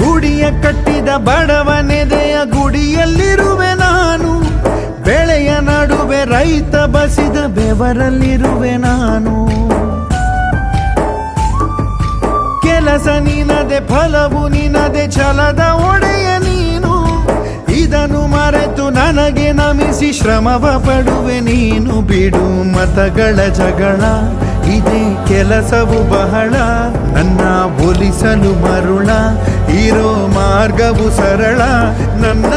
ಗುಡಿಯ ಕಟ್ಟಿದ ಬಡವನೆದೆಯ ಗುಡಿಯಲ್ಲಿರುವೆ ನಾನು, ಬೆಳೆಯ ನಡುವೆ ರೈತ ಬಸಿದ ಬೆವರಲ್ಲಿರುವೆ ನಾನು. ಕೆಲಸ ನಿನದೆ ಫಲವು ನಿನದೆ ಛಲದ ಒಡೆಯ ನೀನು, ಇದನ್ನು ಮರೆತು ನನಗೆ ನಮಿಸಿ ಶ್ರಮವ ಪಡುವೆ ನೀನು. ಬಿಡು ಮತಗಳ ಜಗಳ, ಇದೇ ಕೆಲಸವು ಬಹಳ, ನನ್ನ ಒಲಿಸಲು ಮರುಳ, ಇರೋ ಮಾರ್ಗವು ಸರಳ, ನನ್ನ